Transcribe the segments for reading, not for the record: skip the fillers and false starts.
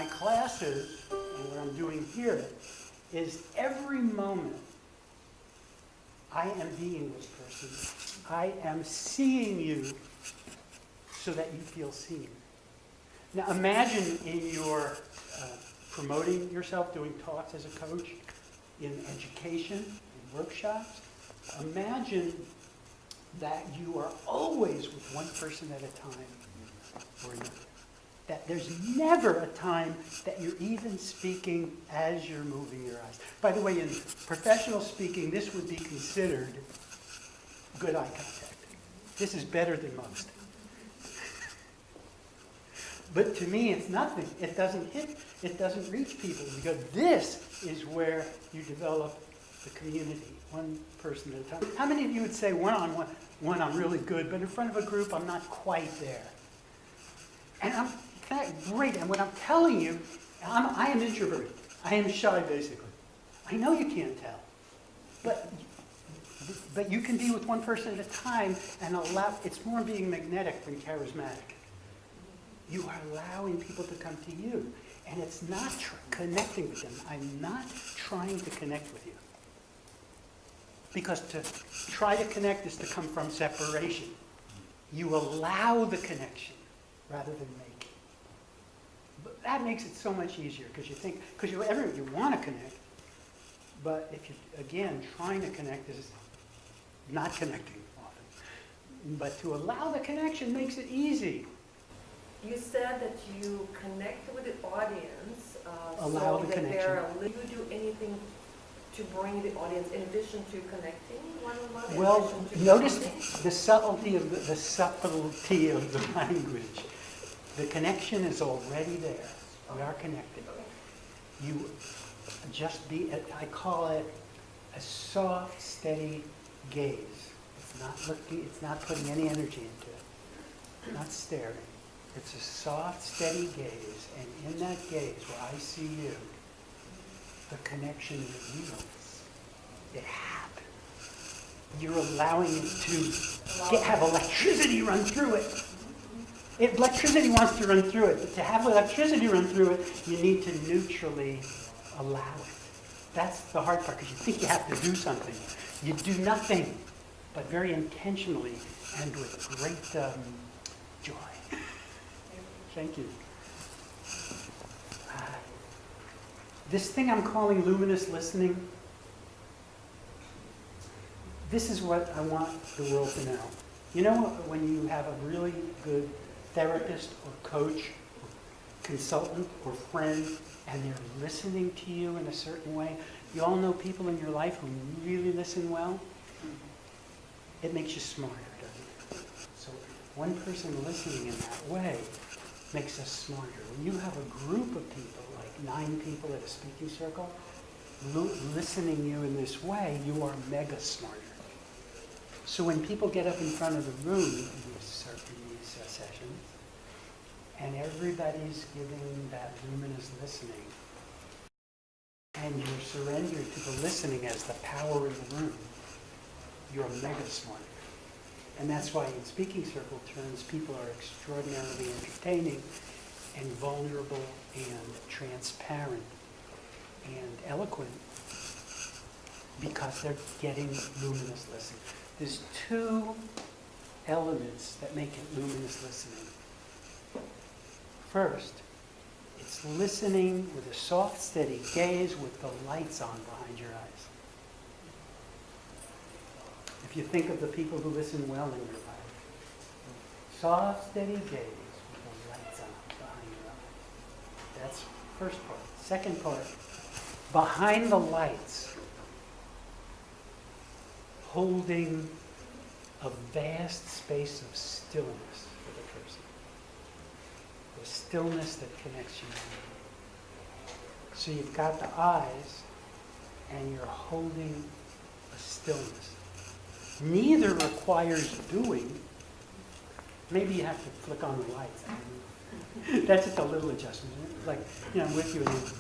my classes, and what I'm doing here, is every moment I am being this person. I am seeing you so that you feel seen. Now imagine in your promoting yourself, doing talks as a coach, in education, in workshops, imagine that you are always with one person at a time or another. That there's never a time that you're even speaking as you're moving your eyes. By the way, in professional speaking, this would be considered good eye contact. This is better than most. But to me, it's nothing. It doesn't reach people, because this is where you develop the community, one person at a time. How many of you would say one-on-one, I'm really good, but in front of a group, I'm not quite there? And I'm great, and what I'm telling you, I am introverted. I am shy, basically. I know you can't tell, but you can be with one person at a time and allow. It's more being magnetic than charismatic. You are allowing people to come to you, and it's not connecting with them. I'm not trying to connect with you, because to try to connect is to come from separation. You allow the connection rather than make. But that makes it so much easier, because you want to connect, but if you, again, trying to connect is not connecting often. But to allow the connection makes it easy. You said that you connect with the audience, Allow so the that connection. do you do anything to bring the audience in addition to connecting one-on-one? Well, notice the subtlety of the language. The connection is already there. We are connected. You just be, I call it a soft, steady gaze. It's not looking, it's not putting any energy into it. Not staring. It's a soft, steady gaze, and in that gaze, where I see you, the connection reveals. It happens. You're allowing it to have electricity run through it. If electricity wants to run through it, but to have electricity run through it, you need to neutrally allow it. That's the hard part, because you think you have to do something. You do nothing, but very intentionally and with great joy. Thank you. This thing I'm calling luminous listening, this is what I want the world to know. You know, when you have a really good therapist or coach or consultant or friend, and they're listening to you in a certain way, you all know people in your life who really listen well? It makes you smarter, doesn't it? So one person listening in that way makes us smarter. When you have a group of people, like 9 people at a speaking circle, listening you in this way, you are mega smarter. So when people get up in front of the room in these sessions, and everybody's giving that luminous listening, and you're surrendered to the listening as the power in the room, you're mega smarter. And that's why in speaking circle terms, people are extraordinarily entertaining and vulnerable and transparent and eloquent, because they're getting luminous listening. There's 2 elements that make it luminous listening. First, it's listening with a soft, steady gaze with the lights on behind your eyes. If you think of the people who listen well in your life, soft, steady gaze with the lights on behind your eyes. That's the first part. Second part, behind the lights, holding a vast space of stillness for the person. The stillness that connects you. So you've got the eyes, and you're holding a stillness. Neither requires doing. Maybe you have to flick on the lights. That's just a little adjustment. Like, I'm with you, and you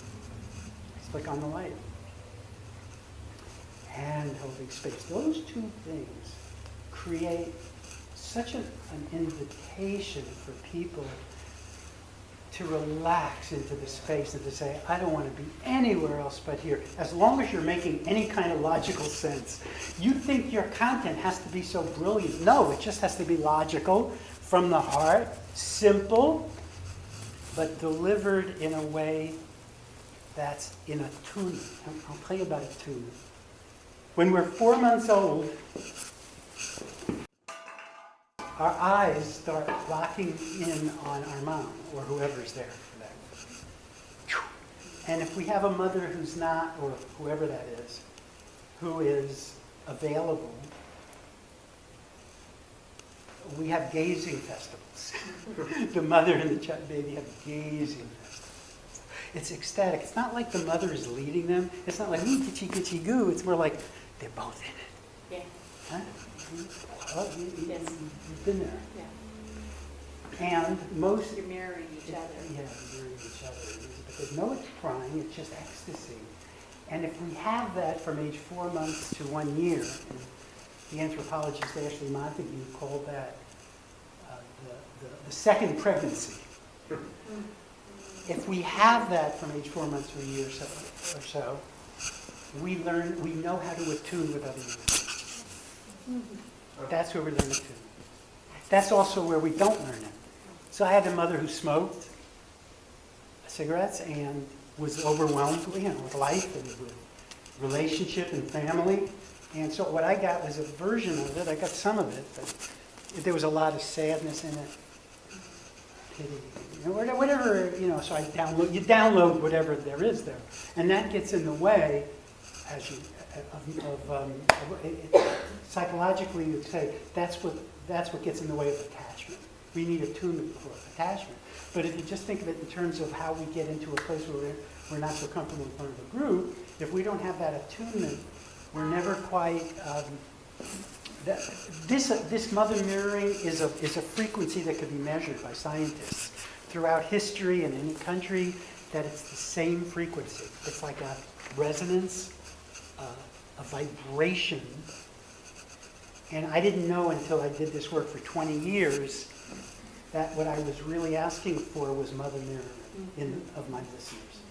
flick on the light. Hand holding space. Those 2 things create such an invitation for people to relax into the space and to say, I don't want to be anywhere else but here, as long as you're making any kind of logical sense. You think your content has to be so brilliant. No, it just has to be logical, from the heart, simple, but delivered in a way that's in attunement. I'll tell you about attunement. When we're 4 months old, our eyes start locking in on our mom, or whoever's there for that. And if we have a mother who's not, or whoever that is, who is available, we have gazing festivals. The mother and the baby have gazing festivals. It's ecstatic. It's not like the mother is leading them. It's not like, ooh, gitchy, gitchy, goo. It's more like, they're both in it. Yeah. Huh? Well, you've been there. Yeah. And most... You're mirroring each other. Yeah, you're mirroring each other. But there's no crying, it's just ecstasy. And if we have that from age 4 months to 1 year, and the anthropologist Ashley Montague called that the second pregnancy. If we have that from age 4 months to a year or so, we know how to attune with other humans. That's where we learn attune. That's also where we don't learn it. So I had a mother who smoked cigarettes and was overwhelmed, with life and with relationship and family. And so what I got was a version of it. I got some of it, but there was a lot of sadness in it. Pity, whatever, so you download whatever there is there. And that gets in the way, as you, psychologically you'd say, that's what gets in the way of attachment. We need attunement before attachment. But if you just think of it in terms of how we get into a place where we're not so comfortable in front of a group, if we don't have that attunement, we're never quite... This mother mirroring is a frequency that can be measured by scientists throughout history and any country, that it's the same frequency. It's like a resonance, a vibration. And I didn't know until I did this work for 20 years that what I was really asking for was mother mirroring of my listeners.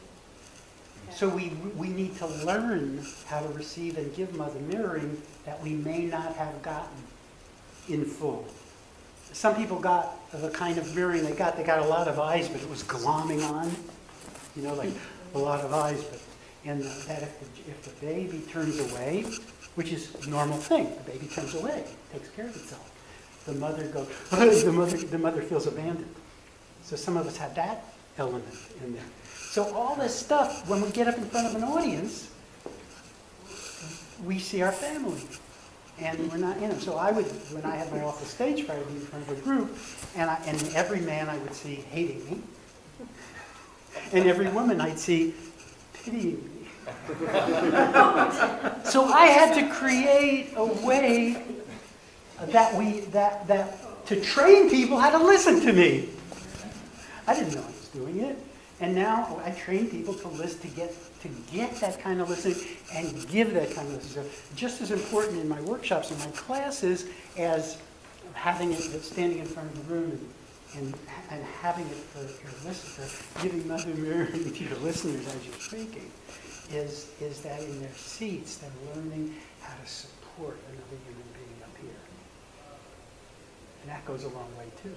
So we need to learn how to receive and give mother mirroring that we may not have gotten in full. Some people got the kind of mirroring they got a lot of eyes, but it was glomming on, like a lot of eyes. And that if the baby turns away, which is a normal thing, the baby turns away, takes care of itself. The mother goes, the mother feels abandoned. So some of us had that element in there. So all this stuff, when we get up in front of an audience, we see our family. And we're not, so when I had my awful stage fright, I'd be in front of a group, and every man I would see hating me, and every woman I'd see pitying me. So I had to create a way that to train people how to listen to me. I didn't know I was doing it. And now I train people to listen, to get that kind of listening and give that kind of listening. So just as important in my workshops and my classes as having it, standing in front of the room and having it for your listener, giving mother mirroring to your listeners as you're speaking, is that in their seats they're learning how to support another human being up here. And that goes a long way too.